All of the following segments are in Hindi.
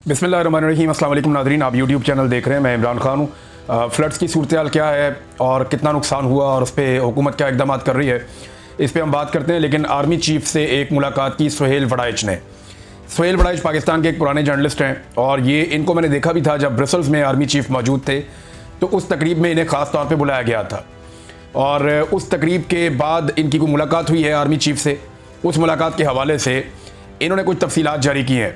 बिस्मिल्लाहिर्रहमानिर्रहीम। अस्सलाम वालेकुम नाज़रीन, आप यूट्यूब चैनल देख रहे हैं। मैं इमरान खान हूँ। फ्लड्स की सूरत हाल क्या है और कितना नुकसान हुआ और उस पर हुकूमत क्या इकदाम कर रही है, इस पर हम बात करते हैं। लेकिन आर्मी चीफ से एक मुलाकात की सुहेल वड़ाइच ने। सुहेल वड़ाइच पाकिस्तान के एक पुराने जर्नलिस्ट हैं और ये इनको मैंने देखा भी था जब ब्रसल्स में आर्मी चीफ मौजूद थे, तो उस तकरीब में इन्हें ख़ास तौर पर बुलाया गया था और उस तकरीब के बाद इनकी कोई मुलाकात हुई है आर्मी चीफ से। उस मुलाकात के हवाले से इन्होंने कुछ तफसीलात जारी की हैं।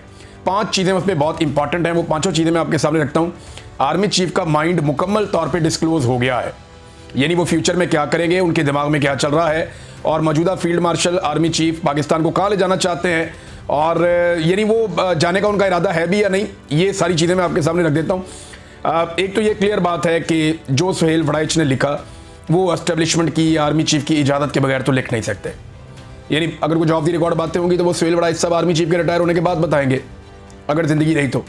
5 चीज़ें उसमें बहुत इंपॉर्टेंट हैं, वो पांचों चीज़ें मैं आपके सामने रखता हूँ। आर्मी चीफ का माइंड मुकम्मल तौर पे डिस्क्लोज़ हो गया है, यानी वो फ्यूचर में क्या करेंगे, उनके दिमाग में क्या चल रहा है और मौजूदा field marshal army chief Pakistan को कहाँ ले जाना चाहते हैं और यानी वो जाने का उनका इरादा है भी या नहीं, ये सारी चीज़ें मैं आपके सामने रख देता हूँ। एक तो ये क्लियर बात है कि जो सुहेल वड़ाइच ने लिखा वो एस्टेब्लिशमेंट की, आर्मी चीफ की इजाज़त के बगैर तो लिख नहीं सकते। यानी अगर कुछ ऑफ द रिकॉर्ड बातें होंगी तो वो सुहेल वड़ाइच साहब आर्मी चीफ के रिटायर होने के बाद बताएंगे, अगर ज़िंदगी रही तो।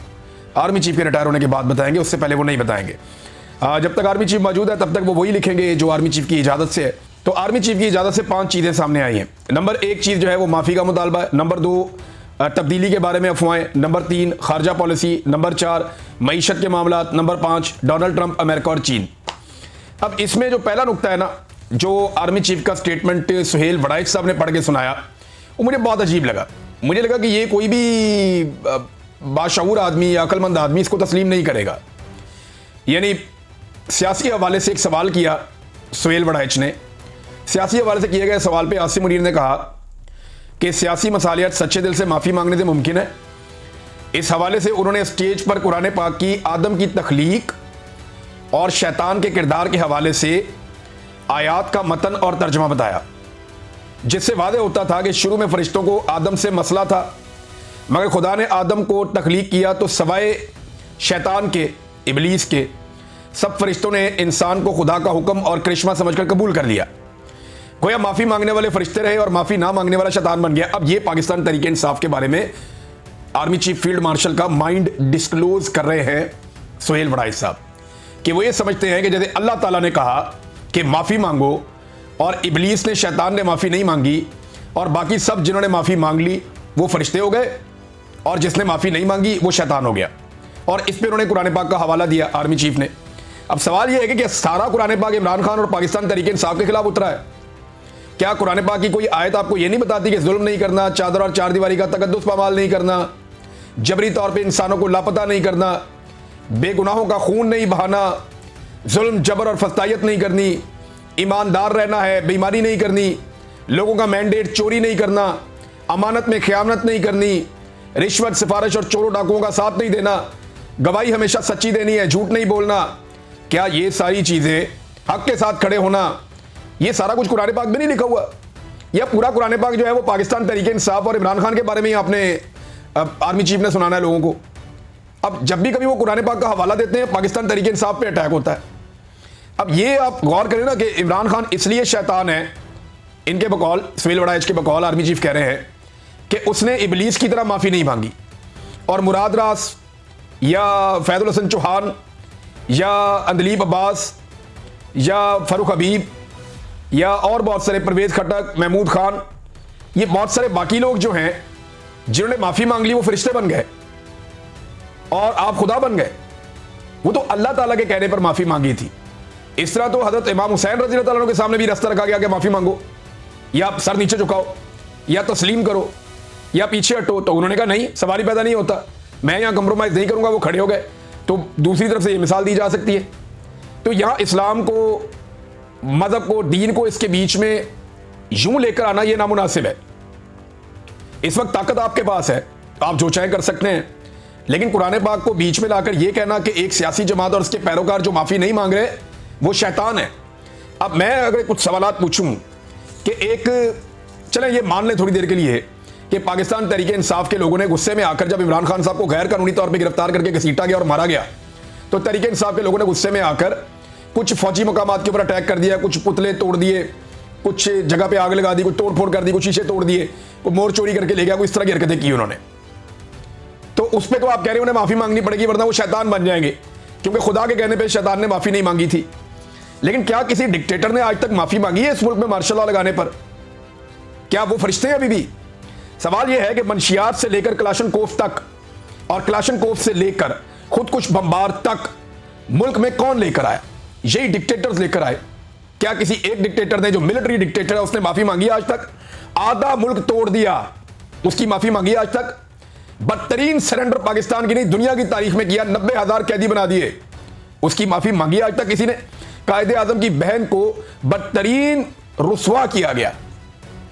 आर्मी चीफ के रिटायर होने के बाद बताएंगे, उससे पहले वो नहीं बताएंगे। जब तक आर्मी चीफ मौजूद है तब तक वो वही लिखेंगे जो आर्मी चीफ की इजाज़त से है। तो आर्मी चीफ की इजाज़त से 5 चीज़ें सामने आई हैं। नंबर 1 चीज़ जो है वो माफ़ी का मुतालबा है। नंबर 2 तब्दीली के बारे में अफवाहें। नंबर 3 खारजा पॉलिसी। नंबर 4 मईशत के मामला। नंबर 5 डोनाल्ड ट्रंप, अमेरिका और चीन। अब इसमें जो पहला नुकता है ना, जो आर्मी चीफ का स्टेटमेंट सुहेल वड़ाइच साहब ने पढ़ के सुनाया, वो मुझे बहुत अजीब लगा। मुझे लगा कि ये कोई भी बाशऊर आदमी या अक्लमंद आदमी इसको तस्लीम नहीं करेगा। यानी सियासी हवाले से एक सवाल किया सुहेल वड़ाइच ने। सियासी हवाले से किए गए सवाल पे आसिम मुनीर ने कहा कि सियासी मसालियत सच्चे दिल से माफ़ी मांगने से मुमकिन है। इस हवाले से उन्होंने स्टेज पर कुरान पाक की आदम की तख्लीक और शैतान के किरदार के हवाले से आयात का मतन और तर्जमा बताया, जिससे वादे होता था कि शुरू में फरिश्तों को आदम से मसला था, मगर खुदा ने आदम को तख्लीक किया तो सवाए शैतान के, इबलीस के, सब फरिश्तों ने इंसान को खुदा का हुक्म और करिश्मा समझकर कबूल कर लिया। गोया माफ़ी मांगने वाले फरिश्ते रहे और माफ़ी ना मांगने वाला शैतान बन गया। अब ये पाकिस्तान तहरीक इंसाफ के बारे में आर्मी चीफ फील्ड मार्शल का माइंड डिस्क्लोज कर रहे हैं सुहेल वड़ाइच साहब, कि वो ये समझते हैं कि जैसे अल्लाह ताला ने कहा कि माफ़ी मांगो और इबलीस ने, शैतान ने माफ़ी नहीं मांगी और बाकी सब जिन्होंने माफ़ी मांग ली वो फरिश्ते हो गए और जिसने माफ़ी नहीं मांगी वो शैतान हो गया। और इस पर उन्होंने कुरान पाक का हवाला दिया आर्मी चीफ ने। अब सवाल यह है कि सारा कुरान पाक इमरान खान और पाकिस्तान तहरीक इंसाफ के खिलाफ उतरा है? क्या कुरान पाक की कोई आयत आपको यह नहीं बताती कि जुल्म नहीं करना, चादर और चार दीवारी का तकद्दुस पामाल नहीं करना, जबरी तौर पर इंसानों को लापता नहीं करना, बेगुनाहों का खून नहीं बहाना, जुल्म जबर और फस्तायत नहीं करनी, ईमानदार रहना है, बेईमानी नहीं करनी, लोगों का मैंडेट चोरी नहीं करना, अमानत में ख़यानत नहीं करनी, रिश्वत, सिफारिश और चोरों डाकुओं का साथ नहीं देना, गवाही हमेशा सच्ची देनी है, झूठ नहीं बोलना। क्या ये सारी चीज़ें, हक के साथ खड़े होना, ये सारा कुछ कुरान पाक में नहीं लिखा हुआ? यह पूरा कुरान पाक जो है वो पाकिस्तान तहरीक इंसाफ और इमरान खान के बारे में ही आपने आर्मी चीफ ने सुनाना है लोगों को। अब जब भी कभी वो कुरान पाक का हवाला देते हैं पाकिस्तान तहरीक इंसाफ पे अटैक होता है। अब ये आप गौर करें ना कि इमरान खान इसलिए शैतान है, इनके बकौल, सुहेल वड़ाइच के बकौल आर्मी चीफ कह रहे हैं कि उसने इबलीस की तरह माफ़ी नहीं मांगी और मुराद रास या फैजुल हसन चौहान या अंदलीब अब्बास या फ़ारूक हबीब या और बहुत सारे, परवेज़ खट्टक, महमूद खान, ये बहुत सारे बाकी लोग जो हैं जिन्होंने माफ़ी मांग ली वो फरिश्ते बन गए और आप खुदा बन गए। वो तो अल्लाह ताला के कहने पर माफ़ी मांगी थी। इस तरह तो हज़रत इमाम हुसैन रज़ी अल्लाह अन्हु के सामने भी रास्ता रखा गया कि माफ़ी मांगो, या सर नीचे झुकाओ, या तस्लीम करो, या पीछे हटो, तो उन्होंने कहा नहीं, सवारी पैदा नहीं होता, मैं यहाँ कंप्रोमाइज़ नहीं करूँगा। वो खड़े हो गए। तो दूसरी तरफ से ये मिसाल दी जा सकती है। तो यहाँ इस्लाम को, मज़हब को, दीन को इसके बीच में यूँ लेकर आना ये नामुनासिब है। इस वक्त ताकत आपके पास है, आप जो चाहें कर सकते हैं, लेकिन कुरान पाक को बीच में लाकर यह कहना कि एक सियासी जमात और उसके पैरोकार जो माफ़ी नहीं मांग रहे वो शैतान है। अब मैं अगर कुछ सवालात पूछूं कि एक, चलें ये मान लें थोड़ी देर के लिए कि पाकिस्तान तहरीक इंसाफ के लोगों ने गुस्से में आकर जब इमरान खान साहब को गैर कानूनी तौर पर गिरफ्तार करके घसीटा गया और मारा गया, तो तहरीक इंसाफ के लोगों ने गुस्से में आकर कुछ फौजी मकामात के ऊपर अटैक कर दिया, कुछ पुतले तोड़ दिए, कुछ जगह पर आग लगा दी, कुछ तोड़ फोड़ कर दी, कुछ शीशे तोड़ दिए, कोई मोर चोरी करके ले गया, कोई इस तरह की हरकतें की उन्होंने। तो उस पर तो आप कह रहे हो उन्हें माफ़ी मांगनी पड़ेगी वरना वो शैतान बन जाएंगे, क्योंकि खुदा के कहने पर शैतान ने माफ़ी नहीं मांगी थी। लेकिन क्या किसी डिक्टेटर ने आज तक माफ़ी मांगी है इस मुल्क में मार्शल लॉ लगाने पर? क्या वो फरिश्ते हैं अभी भी? सवाल यह है कि मंशियात से लेकर कलाशन कोफ तक और क्लाशनकोव से लेकर खुद कुछ बमबार तक मुल्क में कौन लेकर आया? यही डिक्टेटर्स लेकर आए। क्या किसी एक डिक्टेटर ने, जो मिलिट्री डिक्टेटर है, उसने माफी मांगी आज तक? आधा मुल्क तोड़ दिया, उसकी माफी मांगी आज तक? बदतरीन सरेंडर पाकिस्तान की नहीं दुनिया की तारीख में किया, 90,000 कैदी बना दिए, उसकी माफी मांगी आज तक किसी ने? कायदे आजम की बहन को बदतरीन रुसवा किया गया,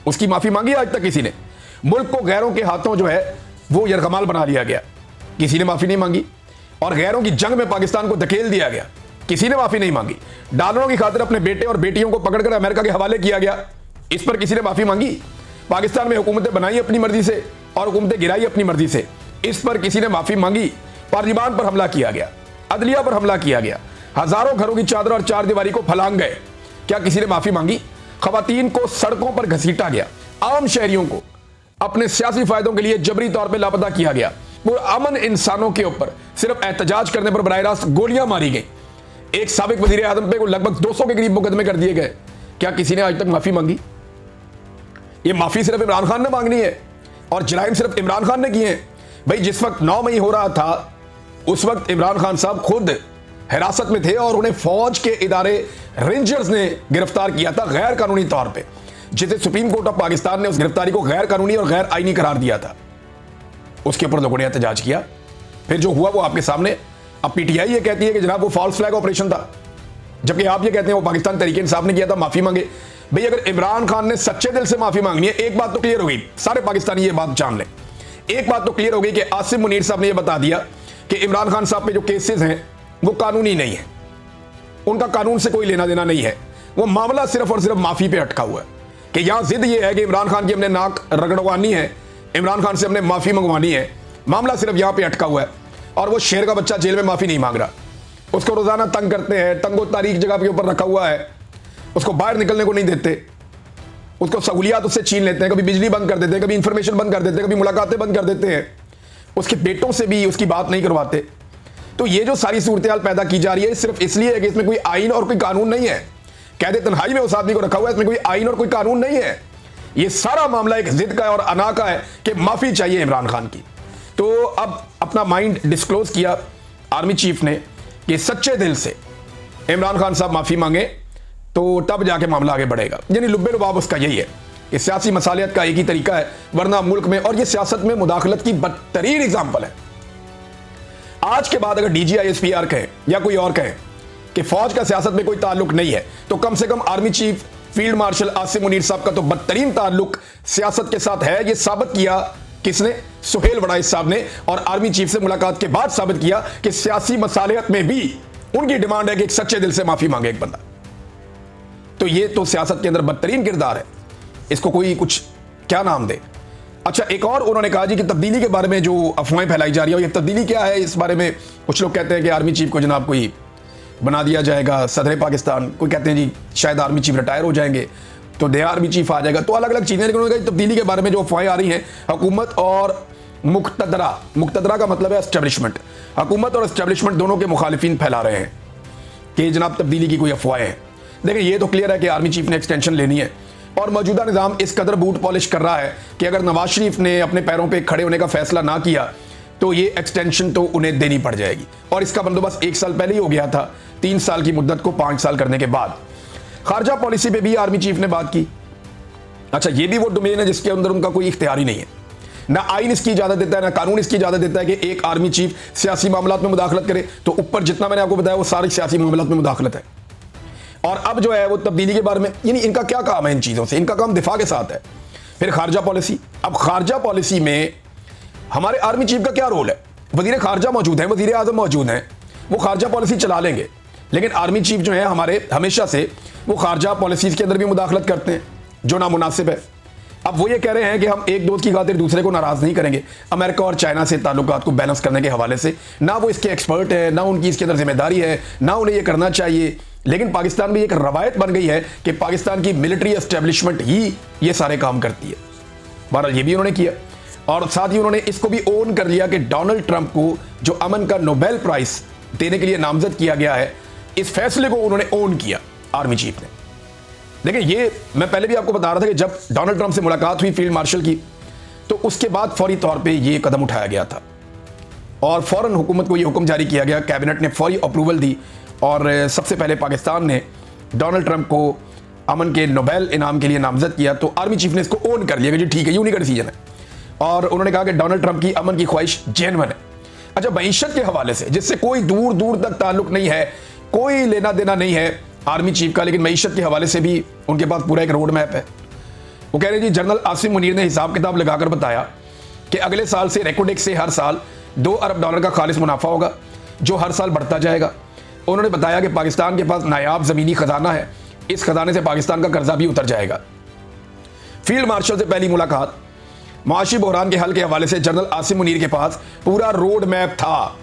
उसकी माफी मांगी आज तक किसी ने? मुल्क को गैरों के हाथों जो है वो यरगमाल बना लिया गया, किसी ने माफी नहीं मांगी। और गैरों की जंग में पाकिस्तान को धकेल दिया गया, किसी ने माफी नहीं मांगी। डॉलरों की खातिर अपने बेटे और बेटियों को पकड़कर अमेरिका के हवाले किया गया, इस पर किसी ने माफी मांगी? पाकिस्तान में हुकूमतें बनाई अपनी मर्जी से और हुकूमतें गिराई अपनी मर्जी से, इस पर किसी ने माफी मांगी? पार्लियामान पर हमला किया गया, अदलिया पर हमला किया गया, हजारों घरों की चादर और चार दीवारी को फलांग गए, क्या किसी ने माफी मांगी? खवातीन को सड़कों पर घसीटा गया, आम शहरियों को अपने सियासी फायदों के लिए जबरी तौर पर लापता किया गया, अमन इंसानों के ऊपर सिर्फ एहतजाज करने पर बराह रास्त गोलियां मारी गई, एक साबिक वजीर आजम पे लगभग 200 के करीब मुकदमे कर दिए गए, क्या किसी ने आज तक माफी मांगी? ये माफी सिर्फ इमरान खान ने मांगनी है और जराइम सिर्फ इमरान खान ने किए हैं। भाई जिस वक्त 9 मई हो रहा था उस वक्त इमरान खान साहब खुद हिरासत में थे और उन्हें फौज के इदारे रेंजर्स ने गिरफ्तार किया था गैर कानूनी तौर पे, जिसे सुप्रीम कोर्ट ऑफ पाकिस्तान ने उस गिरफ्तारी को गैर कानूनी और गैर आईनी करार दिया था। उसके ऊपर लोगों ने एहतजाज किया, फिर जो हुआ वो आपके सामने। अब पीटीआई ये कहती है कि जनाब वो फॉल्स फ्लैग ऑपरेशन था, जबकि आप ये कहते हैं वो पाकिस्तान तहरीक इंसाफ ने किया था, माफी मांगे। भाई अगर इमरान खान ने सच्चे दिल से माफी मांगनी है, एक बात तो क्लियर हो गई, सारे पाकिस्तानी ये बात जान लें, एक बात तो क्लियर हो गई कि आसिम मुनीर साहब ने यह बता दिया कि इमरान खान साहब पे जो केसेस हैं वो कानूनी नहीं है, उनका कानून से कोई लेना देना नहीं है, वो मामला सिर्फ और सिर्फ माफी पे अटका हुआ है कि यहां जिद ये है कि इमरान खान की हमने नाक रगड़वानी है, इमरान खान से हमने माफी मंगवानी है, मामला सिर्फ यहां पे अटका हुआ है। और वो शेर का बच्चा जेल में माफी नहीं मांग रहा, उसको रोजाना तंग करते हैं, तंगो तारीख जगह के ऊपर रखा हुआ है, उसको बाहर निकलने को नहीं देते, उसको सहूलियात उससे छीन लेते हैं, कभी बिजली बंद कर देते हैं, कभी इंफॉर्मेशन बंद कर देते हैं, कभी मुलाकातें बंद कर देते हैं, उसके बेटों से भी उसकी बात नहीं करवाते। तो ये जो सारी सूरत हाल पैदा की जा रही है सिर्फ इसलिए है कि इसमें कोई आइन और कोई कानून नहीं है। कैदे तन्हाई में उस आदमी को रखा हुआ है, इसमें कोई आइन और कोई कानून नहीं है। ये सारा मामला एक जिद का और अना का है कि माफी चाहिए इमरान खान की। तो अब अपना माइंड डिस्क्लोज किया आर्मी चीफ ने कि सच्चे दिल से इमरान खान साहब माफी मांगे तो तब जाके मामला आगे बढ़ेगा। यानी लुब्बे लुबाब उसका यही है कि सियासी मसालियत का एक ही तरीका है, वरना मुल्क में, और ये सियासत में मुदाखलत की बदतरीन एग्जाम्पल है। आज के बाद अगर DGISPR कहें या कोई और कहें कि फौज का सियासत में कोई ताल्लुक नहीं है, तो कम से कम army chief field marshal Asim Munir साहब का तो बदतरीन ताल्लुक सियासत के साथ है। ये साबित किया किसने? सुहेल वड़ाइस साहब ने, और आर्मी चीफ से मुलाकात के बाद साबित किया कि सियासी मसालियत में भी उनकी डिमांड है कि एक सच्चे दिल से माफी मांगे एक बंदा। तो ये तो सियासत के अंदर बदतरीन किरदार है, इसको कोई कुछ क्या नाम दे। अच्छा, एक और उन्होंने कहा जी कि तब्दीली के बारे में जो अफवाहें फैलाई जा रही है, ये तब्दीली क्या है, इस बारे में कुछ लोग कहते हैं कि आर्मी चीफ को जनाब कोई बना दिया जाएगा सदर पाकिस्तान, कोई कहते हैं जी शायद आर्मी चीफ रिटायर हो जाएंगे तो नया आर्मी चीफ आ जाएगा। तो अलग अलग चीजें, लेकिन उन्होंने कहा तब्दीली के बारे में जो अफवाहें आ रही हैं, हुकूमत और मुक्तदरा का मतलब है एस्टेब्लिशमेंट, हुकूमत और एस्टेब्लिशमेंट दोनों के मुखालिफिन फैला रहे हैं कि जनाब तब्दीली की कोई अफवाहें हैं। देखिए ये तो क्लियर है कि आर्मी चीफ ने एक्सटेंशन लेनी है और मौजूदा निज़ाम इस कदर बूट पॉलिश कर रहा है कि अगर नवाज शरीफ ने अपने पैरों पे खड़े होने का फैसला ना किया तो ये एक्सटेंशन तो उन्हें देनी पड़ जाएगी। और इसका बंदोबस्त 1 साल पहले ही हो गया था, 3 साल की मुद्दत को 5 साल करने के बाद। खारजा पॉलिसी पे भी आर्मी चीफ ने बात की। अच्छा, ये भी वो डोमेन है जिसके अंदर उनका कोई इख्तियार ही नहीं है, ना आइन इसकी इजाजत देता है, ना कानून इसकी इजाजत देता है कि एक आर्मी चीफ सियासी मामलात में मुदाखलत करे। तो ऊपर जितना मैंने आपको बताया वो सारी सियासी मामलात में मुदाखलत है। और अब जो है वो तब्दीली के बारे में, यानी इनका क्या काम है इन चीज़ों से? इनका काम दिफा के साथ है। फिर खारजा पॉलिसी, अब खारजा पॉलिसी में हमारे आर्मी चीफ का क्या रोल है? वजीर खारजा मौजूद है, वजीर आजम मौजूद हैं, वो खारजा पॉलिसी चला लेंगे, लेकिन आर्मी चीफ जो है हमारे हमेशा से वो खारजा पॉलिसीज़ के अंदर भी मुदाखलत करते हैं जो नामुनासिब है। अब वो ये कह रहे हैं कि हम एक दोस्त की खातिर दूसरे को नाराज़ नहीं करेंगे। अमेरिका और चाइना से ताल्लुकात को बैलेंस करने के हवाले से ना वो इसके एक्सपर्ट है, ना उनकी इसके अंदर जिम्मेदारी है, ना उन्हें ये करना चाहिए। लेकिन पाकिस्तान में एक रवायत बन गई है कि पाकिस्तान की मिलिट्री एस्टेब्लिशमेंट ही ये सारे काम करती है। बहरहाल ये भी उन्होंने किया और साथ ही उन्होंने इसको भी ओन कर लिया कि डोनाल्ड ट्रंप को जो अमन का नोबेल प्राइज देने के लिए नामजद किया गया है, इस फैसले को उन्होंने ओन किया आर्मी चीफ ने। देखिए ये मैं पहले भी आपको बता रहा था कि जब डोनाल्ड ट्रंप से मुलाकात हुई फील्ड मार्शल की, तो उसके बाद फौरी तौर पे ये कदम उठाया गया था और फ़ौरन हुकूमत को ये हुक्म जारी किया गया, कैबिनेट ने फौरी अप्रूवल दी और सबसे पहले पाकिस्तान ने डोनाल्ड ट्रंप को अमन के नोबेल इनाम के लिए नामजद किया। तो आर्मी चीफ ने इसको ओन कर लिया कि जी ठीक है, यूनिक का डिसीजन है, और उन्होंने कहा कि डोनाल्ड ट्रंप की अमन की ख्वाहिश जेन्युइन है। अच्छा, मईशत के हवाले से जिससे कोई दूर दूर तक ताल्लुक नहीं है, कोई लेना देना नहीं है आर्मी चीफ का, लेकिन मईशत के हवाले से भी उनके पास पूरा एक रोड मैप है। वो कह रहे जी, जनरल आसिम मुनीर ने हिसाब किताब लगाकर बताया कि अगले साल से रेकोडेक्स से हर साल $2 अरब का खालिस मुनाफा होगा, जो हर साल बढ़ता जाएगा। उन्होंने बताया कि पाकिस्तान के पास नायाब ज़मीनी खजाना है, इस खजाने से पाकिस्तान का कर्जा भी उतर जाएगा। फील्ड मार्शल से पहली मुलाकात, मुआशी बहरान के हल के हवाले से जनरल आसिम मुनीर के पास पूरा रोड मैप था,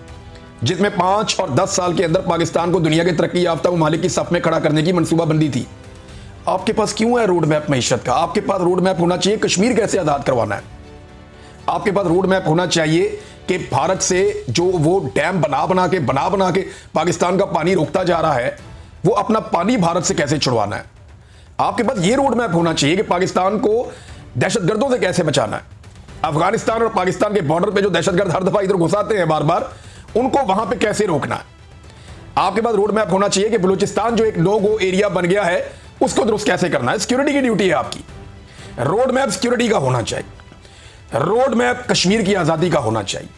जिसमें 5 और 10 साल के अंदर पाकिस्तान को दुनिया के तरक्की याफ्ता ममालिक की सफ में खड़ा करने की मनसूबाबंदी थी। आपके पास क्यों है रोड मैप मईशत का? आपके पास रोड मैप होना चाहिए कश्मीर कैसे आज़ाद करवाना है। आपके पास रोड मैप होना चाहिए कि भारत से जो वो डैम बना बना के पाकिस्तान का पानी रोकता जा रहा है, वो अपना पानी भारत से कैसे छुड़वाना है। आपके पास ये रोड मैप होना चाहिए कि पाकिस्तान को दहशतगर्दों से कैसे बचाना है। अफगानिस्तान और पाकिस्तान के बॉर्डर पे जो दहशतगर्द हर दफा इधर घुस आते हैं बार बार, उनको वहां पे कैसे रोकना है। आपके पास रोड मैप होना चाहिए कि बलूचिस्तान जो एक नो गो एरिया बन गया है, उसको दुरुस्त कैसे करना है। सिक्योरिटी की ड्यूटी है आपकी। रोड मैप सिक्योरिटी का होना चाहिए, रोड मैप कश्मीर की आजादी का होना चाहिए,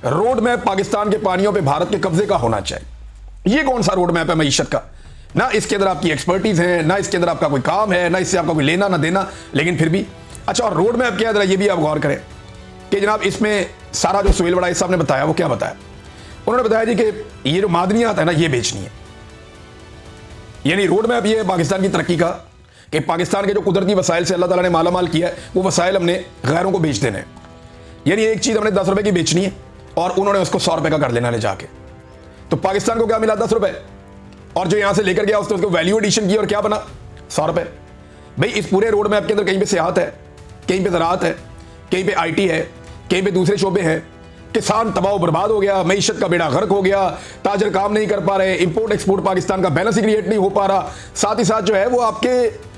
रोड मैप पाकिस्तान के पानियों पे भारत के कब्जे का होना चाहिए। ये कौन सा रोड मैप है मईशत का? ना इसके अंदर आपकी एक्सपर्टीज है, ना इसके अंदर आपका कोई काम है, ना इससे आपका कोई लेना ना देना, लेकिन फिर भी। अच्छा, और रोड मैप क्या है, ये भी आप गौर करें कि जनाब इसमें सारा जो सुहेल बड़ाई साहब ने बताया, वो क्या बताया? उन्होंने बताया जी कि ये जो मादनियात है ना, ये बेचनी है। यानी रोड मैप ये है पाकिस्तान की तरक्की का कि पाकिस्तान के जो कुदरती वसाइल से अल्लाह ताला ने मालामाल किया है, वो वसाइल हमने गैरों को बेच देने हैं। यानी एक चीज़ हमने 10 रुपए की बेचनी है और उन्होंने उसको 100 रुपए का कर लेना ले जाके। तो पाकिस्तान को क्या मिला? 10 रुपए, और जो यहां से लेकर गया उसने उसको वैल्यू एडिशन की और क्या बना? 100 रुपए। भाई इस पूरे रोड मैप के अंदर कहीं पे सियाहत है, कहीं पे ज़राअत है, कहीं पे IT है, कहीं पे दूसरे शोबे हैं। किसान तबाह बर्बाद हो गया, मईशत का बेड़ा गर्क हो गया, ताजर काम नहीं कर पा रहे, इंपोर्ट एक्सपोर्ट पाकिस्तान का बैलेंस क्रिएट नहीं हो पा रहा। साथ ही साथ जो है वो आपके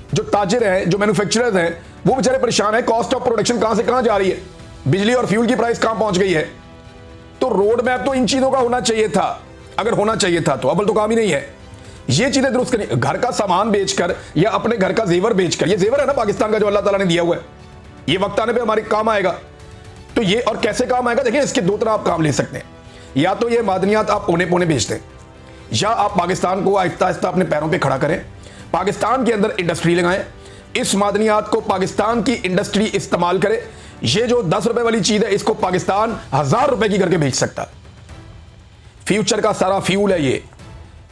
जो ताजर हैं, जो मैन्युफैक्चरर्स हैं, वो बेचारे परेशान है। कॉस्ट ऑफ प्रोडक्शन कहां से कहां जा रही है, बिजली और फ्यूल की प्राइस कहां पहुंच गई है। तो रोड मैप तो इन चीजों का होना चाहिए था, अगर होना चाहिए था तो। अव्वल तो काम ही नहीं है ये चीजें दुरुस्त करनी। घर का सामान बेचकर या अपने घर का जेवर बेचकर, ये जेवर है ना पाकिस्तान का जो अल्लाह ताला ने दिया हुआ है, ये वक्त आने पे हमारे काम आएगा। तो ये और कैसे काम आएगा? देखिए, इसके दो तरह आप काम ले सकते हैं। या तो ये मादनियात आप औने पौने बेच दें, या आप पाकिस्तान को आहिस्ता आहिस्ता अपने पैरों पे खड़ा करें, पाकिस्तान के अंदर इंडस्ट्री लगाएं, इस मादनियात को पाकिस्तान की इंडस्ट्री इस्तेमाल करे। ये जो 10 रुपए वाली चीज है, इसको पाकिस्तान 1000 रुपए की करके बेच सकता है। फ्यूचर का सारा फ्यूल है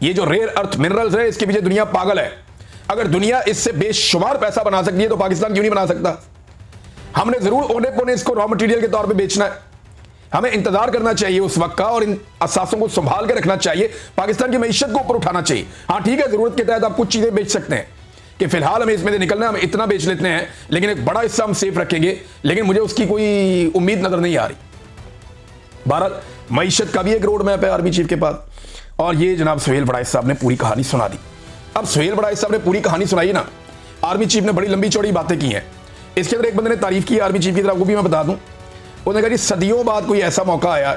ये जो रेयर अर्थ मिनरल्स है, इसके पीछे दुनिया पागल है। अगर दुनिया इससे बेशुमार पैसा बना सकती है तो पाकिस्तान क्यों नहीं बना सकता? हमने जरूर औने पौने इसको रॉ मटेरियल के तौर पे बेचना है। हमें इंतजार करना चाहिए उस वक्त का, और इन असासों को संभाल के रखना चाहिए, पाकिस्तान की मईशत को ऊपर उठाना चाहिए। हाँ ठीक है, जरूरत के तहत आप कुछ चीजें बेच सकते हैं कि फिलहाल हमें इसमें से निकलना है, हम इतना बेच लेते हैं, लेकिन एक बड़ा हिस्सा हम सेफ रखेंगे। लेकिन मुझे उसकी कोई उम्मीद नजर नहीं आ रही। बहरहाल मईशत का भी एक रोड मैप है आर्मी चीफ के पास, और ये जनाब सुहेल बड़ाई साहब ने पूरी कहानी सुना दी। अब सुहेल बड़ाई साहब ने पूरी कहानी सुनाई ना, आर्मी चीफ ने बड़ी लंबी चौड़ी बातें की हैं। इसके अंदर एक बंदे ने तारीफ की आर्मी चीफ की तरफ, वो भी मैं बता दूं। उन्होंने कहा कि सदियों बाद कोई ऐसा मौका आया,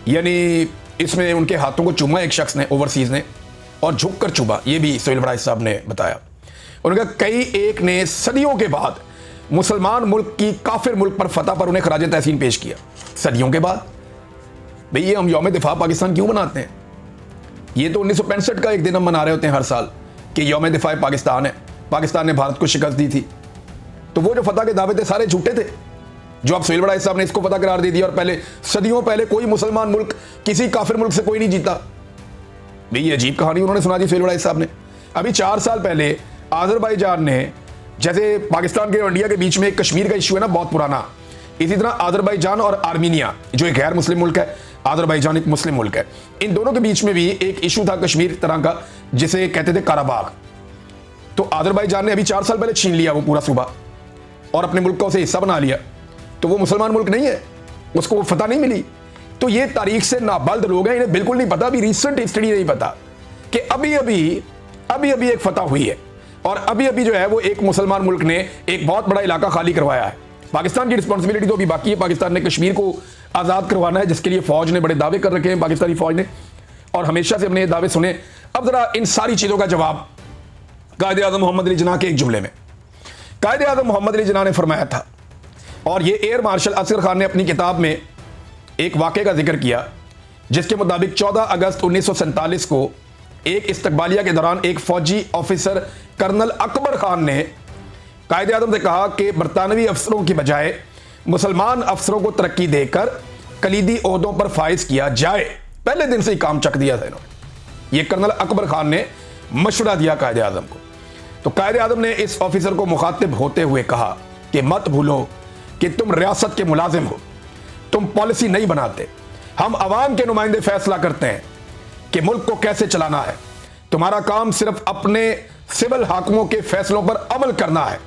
यानी इसमें उनके हाथों को चूमा एक शख्स ने, ओवरसीज ने, और झुक कर चूमा। ये भी सुहेल बड़ाई साहब ने बताया। उन्होंने कहा कई एक ने सदियों के बाद मुसलमान मुल्क की काफिर मुल्क पर फतह पर उन्हें खराज तहसीन पेश किया। सदियों के बाद भाई, ये हम यौम दिफा पाकिस्तान क्यों मनाते हैं? ये तो 1965 का एक दिन हम मना रहे होते हैं हर साल कि यौम दिफा पाकिस्तान है, पाकिस्तान ने भारत को शिकस्त दी थी। तो वो जो फतह के दावे थे सारे झूठे थे, जो अब सुहेल बड़ाई साहब ने इसको फतह करार दे दिया। और पहले सदियों पहले कोई मुसलमान मुल्क किसी काफिर मुल्क से कोई नहीं जीता। भाई ये अजीब कहानी उन्होंने सुना दी सुहेल बड़ाई साहब ने। अभी 4 साल पहले अजरबैजान ने, जैसे पाकिस्तान के और इंडिया के बीच में एक कश्मीर का इशू है ना बहुत पुराना, इसी तरह अजरबैजान और आर्मीनिया जो एक गैर मुस्लिम मुल्क है, अजरबैजान एक मुस्लिम मुल्क है, इन दोनों के बीच में भी एक इशू था कश्मीर तरह का, जिसे कहते थे काराबाग। तो अजरबैजान ने अभी 4 साल पहले छीन लिया वो पूरा सूबा और अपने मुल्क का उसे हिस्सा बना लिया। तो वो मुसलमान मुल्क नहीं है, उसको वो फतह नहीं मिली। तो ये तारीख से नाबल्द लोग हैं, इन्हें बिल्कुल नहीं पता, अभी रिसेंट हिस्ट्री नहीं पता कि अभी अभी एक फतह हुई है, और अभी अभी जो है वो एक मुसलमान मुल्क ने एक बहुत बड़ा इलाका खाली करवाया है। पाकिस्तान की रिस्पॉन्सिबिलिटी तो अभी बाकी है। पाकिस्तान ने कश्मीर को आज़ाद करवाना है, जिसके लिए फ़ौज ने बड़े दावे कर रखे हैं, पाकिस्तानी फ़ौज ने, और हमेशा से हमने ये दावे सुने। अब ज़रा इन सारी चीज़ों का जवाब कायदे आज़म मोहम्मद अली जिन्ना के एक जुमले में। कायदे आज़म मोहम्मद अली जिन्ना ने फरमाया था, और ये एयर मार्शल असगर खान ने अपनी किताब में एक वाक़े का जिक्र किया, जिसके मुताबिक 14 अगस्त 1947 को एक इस्तकबालिया के दौरान एक फ़ौजी ऑफिसर कर्नल अकबर खान ने कायदे आज़म से कहा कि बरतानवी अफसरों की बजाय मुसलमान अफसरों को तरक्की देकर कलीदी ओहदों पर फाइज किया जाए। पहले दिन से ही काम चक दिया था इन्होंने। ये कर्नल अकबर खान ने मशवरा दिया कायदे आज़म को। तो कायदे आज़म ने इस ऑफिसर को मुखातिब होते हुए कहा कि मत भूलो कि तुम रियासत के मुलाजिम हो, तुम पॉलिसी नहीं बनाते, हम अवाम के नुमाइंदे फैसला करते हैं कि मुल्क को कैसे चलाना है। तुम्हारा काम सिर्फ अपने सिविल हाकिमों के फैसलों पर अमल करना है।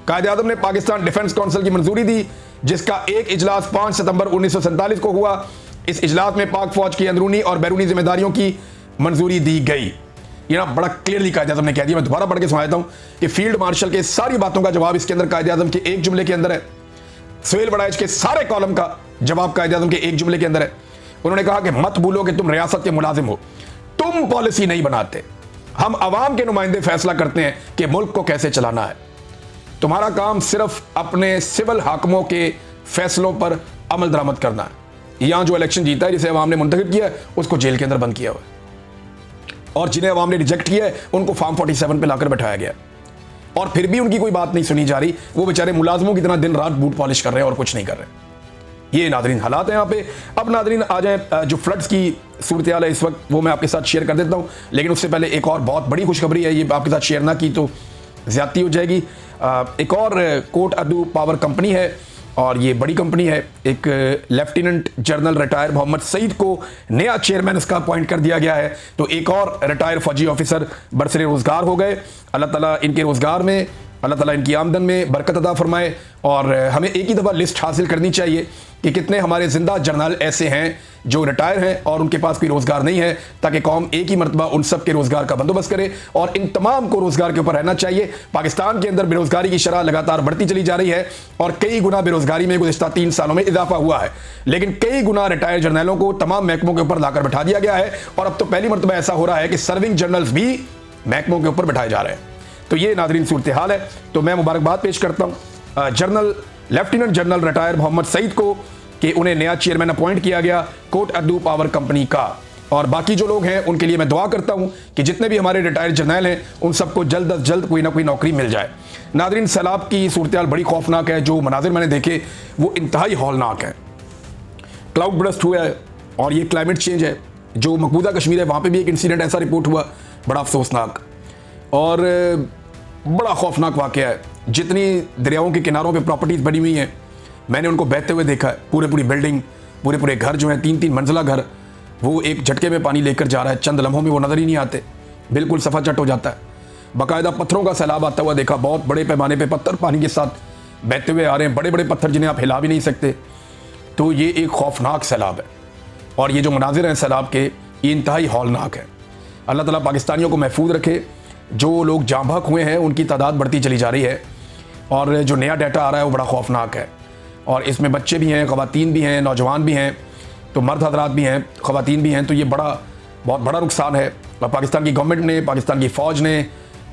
कायदे आज़म ने पाकिस्तान डिफेंस काउंसिल की मंजूरी दी, जिसका एक इजलास 5 सितंबर 1947 को हुआ। इस इजलास में पाक फौज की अंदरूनी और बैरूनी जिम्मेदारियों की मंजूरी दी गई। ये ना बड़ा क्लियरली कायदे आज़म ने कह दिया। मैं दोबारा पढ़ के सुना देता हूं कि फील्ड मार्शल के सारी बातों का जवाब इसके अंदर कायदे आज़म के एक जुमले के अंदर है। सुहेल बड़ाइच के सारे कॉलम का जवाब कायदे आज़म के एक जुमले के अंदर है। उन्होंने कहा कि मत भूलो कि तुम रियासत के मुलाजिम हो, तुम पॉलिसी नहीं बनाते, हम अवाम के नुमाइंदे फैसला करते हैं कि मुल्क को कैसे चलाना है। तुम्हारा काम सिर्फ अपने सिविल हाकिमों के फैसलों पर अमल दरामद करना है। यहां जो इलेक्शन जीता है, जिसे अवाम ने मुंतखब किया है, उसको जेल के अंदर बंद किया हुआ है, और जिन्हें अवाम ने रिजेक्ट किया है उनको फार्म 47 पे लाकर बैठाया गया, और फिर भी उनकी कोई बात नहीं सुनी जा रही। वो बेचारे मुलाजमों की तरह दिन रात बूट पॉलिश कर रहे हैं और कुछ नहीं कर रहे। ये नादरीन हालात है यहाँ पे। अब नादरीन आ जाए, जो फ्लड्स की सूरत हाल है इस वक्त, वो मैं आपके साथ शेयर कर देता हूँ। लेकिन उससे पहले एक और बहुत बड़ी खुशखबरी है, ये आपके साथ शेयर ना की तो ज़्यादती हो जाएगी। एक और कोट अदू पावर कंपनी है, और ये बड़ी कंपनी है। एक lieutenant general retire Mohammad Saeed को नया चेयरमैन इसका अपॉइंट कर दिया गया है। तो एक और रिटायर फौजी ऑफिसर बरसरे रोज़गार हो गए। अल्लाह ताला इनके रोज़गार में, अल्लाह ताला इनकी आमदन में बरकत अता फरमाए। और हमें एक ही दफ़ा लिस्ट हासिल करनी चाहिए कि कितने हमारे जिंदा जर्नल ऐसे हैं जो रिटायर हैं और उनके पास कोई रोज़गार नहीं है, ताकि कौम एक ही मरतबा उन सब के रोज़गार का बंदोबस्त करे। और इन तमाम को रोज़गार के ऊपर रहना चाहिए। पाकिस्तान के अंदर बेरोज़गारी की शरह लगातार बढ़ती चली जा रही है, और कई गुना बेरोज़गारी में गुज़िश्ता 3 सालों में इजाफा हुआ है। लेकिन कई गुना रिटायर जर्नलों को तमाम महकमों के ऊपर लाकर बैठा दिया गया है, और अब तो पहली मरतबा ऐसा हो रहा है कि सर्विंग जर्नल्स भी महकमों के ऊपर बैठाए जा रहे हैं। तो ये नादरीन सूरत हाल है। तो मैं मुबारकबाद पेश करता हूँ general lieutenant general retire Mohammad Saeed को कि उन्हें नया चेयरमैन अपॉइंट किया गया कोट अदू पावर कंपनी का। और बाकी जो लोग हैं उनके लिए मैं दुआ करता हूं कि जितने भी हमारे रिटायर्ड जर्नल हैं उन सबको जल्द अज जल्द कोई ना कोई नौकरी मिल जाए। नादरीन, सैलाब की सूरत हाल बड़ी खौफनाक है। जो मनाजिर मैंने देखे वो इंतहाई हौलनाक है। क्लाउड बर्स्ट हुआ है, और ये क्लाइमेट चेंज है। जो मकबूजा कश्मीर है वहाँ पर भी एक इंसिडेंट ऐसा रिपोर्ट हुआ, बड़ा अफसोसनाक और बड़ा खौफनाक वाक़या है। जितनी दरियाओं के किनारों पे प्रॉपर्टीज़ बनी हुई हैं, मैंने उनको बहते हुए देखा है। पूरी बिल्डिंग, पूरे घर जो हैं, 3-3 मंजिला घर, वो एक झटके में पानी लेकर जा रहा है। चंद लम्हों में वो नज़र ही नहीं आते, बिल्कुल सफ़ा चट हो जाता है। बाकायदा पत्थरों का सैलाब आता हुआ देखा, बहुत बड़े पैमाने पर पत्थर पानी के साथ बहते हुए आ रहे हैं, बड़े बड़े पत्थर जिन्हें आप हिला भी नहीं सकते। तो ये एक खौफनाक सैलाब है, और ये जो मनाजिर हैं सैलाब के, ये इंतहाई हौलनाक है। अल्लाह ताला पाकिस्तानियों को महफूज रखे। जो लोग जाँ बहक हुए हैं उनकी तादाद बढ़ती चली जा रही है, और जो नया डाटा आ रहा है वो बड़ा खौफनाक है। और इसमें बच्चे भी हैं, ख़वातीन भी हैं, नौजवान भी हैं, तो मर्द हजरात भी हैं, ख़वातीन भी हैं। तो ये बहुत बड़ा नुकसान है। और पाकिस्तान की गवर्नमेंट ने, पाकिस्तान की फ़ौज ने,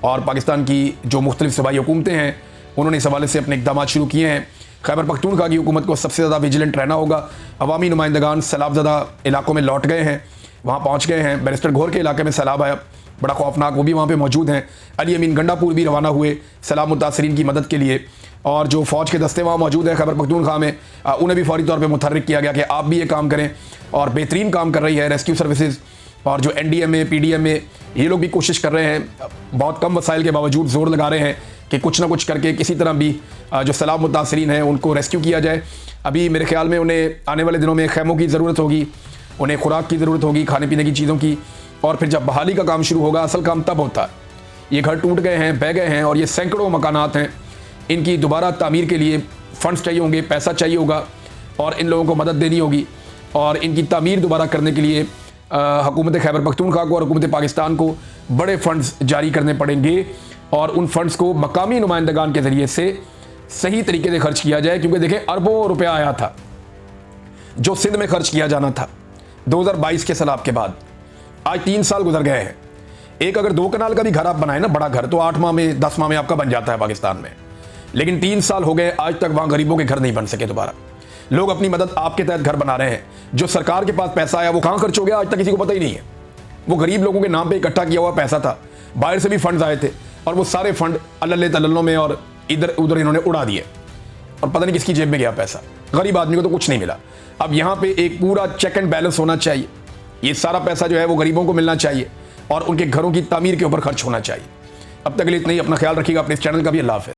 और पाकिस्तान की जो मुख्तलिफ सूबाई हुकूमतें हैं, उन्होंने इस हवाले से अपने इक़दाम शुरू किए हैं। खैबर पख्तूनख्वा की हुकूमत को सबसे ज़्यादा विजिलेंट रहना होगा। अवामी नुमाइंदगान सैलाबज़दा इलाकों में लौट गए हैं, वहाँ पहुँच गए हैं। बैरिस्टर घोर के इलाके में सैलाब आया, बड़ा खौफनाक, वो भी वहाँ पे मौजूद हैं। अली अमीन गंडापुर भी रवाना हुए सैलाब मुतासरीन की मदद के लिए, और जो फ़ौज के दस्ते वहाँ मौजूद हैं खैबर पख्तूनख्वा में, उन्हें भी फौरी तौर पे मुतहर्रिक किया गया कि आप भी ये काम करें। और बेहतरीन काम कर रही है रेस्क्यू सर्विसेज, और जो NDMA PDMA ये लोग भी कोशिश कर रहे हैं, बहुत कम वसाइल के बावजूद ज़ोर लगा रहे हैं कि कुछ ना कुछ करके किसी तरह भी जो सैलाब मुतासरीन हैं उनको रेस्क्यू किया जाए। अभी मेरे ख्याल में उन्हें आने वाले दिनों में खैमों की ज़रूरत होगी, उन्हें खुराक की ज़रूरत होगी, खाने पीने की चीज़ों की। और फिर जब बहाली का काम शुरू होगा, असल काम तब होता है। ये घर टूट गए हैं, बह गए हैं, और ये सैकड़ों मकानात हैं। इनकी दोबारा तामीर के लिए फ़ंड्स चाहिए होंगे, पैसा चाहिए होगा, और इन लोगों को मदद देनी होगी। और इनकी तामीर दोबारा करने के लिए हुकूमत खैबर पख्तूनख्वा को और हुकूमत पाकिस्तान को बड़े फ़ंड्स जारी करने पड़ेंगे, और उन फ़ंड्स को मकामी नुमाइंदगान के ज़रिए से सही तरीके से खर्च किया जाए, क्योंकि देखें अरबों रुपया आया था जो सिंध में खर्च किया जाना था 2022 के सैलाब के बाद। आज 3 साल गुजर गए हैं। एक अगर 2 कनाल का भी घर आप बनाए ना, बड़ा घर, तो 8 माह में 10 माह में आपका बन जाता है पाकिस्तान में। लेकिन 3 साल हो गए, आज तक वहां गरीबों के घर नहीं बन सके दोबारा। लोग अपनी मदद आपके तहत घर बना रहे हैं। जो सरकार के पास पैसा आया वो कहां खर्च हो गया आज तक किसी को पता ही नहीं है। वो गरीब लोगों के नाम पे इकट्ठा किया हुआ पैसा था, बाहर से भी फंड आए थे और वो सारे फंड अल्ले तल्लों में और इधर उधर इन्होंने उड़ा दिए और पता नहीं किसकी जेब में गया पैसा। गरीब आदमी को तो कुछ नहीं मिला। अब यहाँ पे एक पूरा चेक एंड बैलेंस होना चाहिए। ये सारा पैसा जो है वो गरीबों को मिलना चाहिए और उनके घरों की तामीर के ऊपर खर्च होना चाहिए। अब तक के लिए इतना ही। अपना ख्याल रखिएगा, अपने इस चैनल का भी। अल्लाह हाफ़िज़।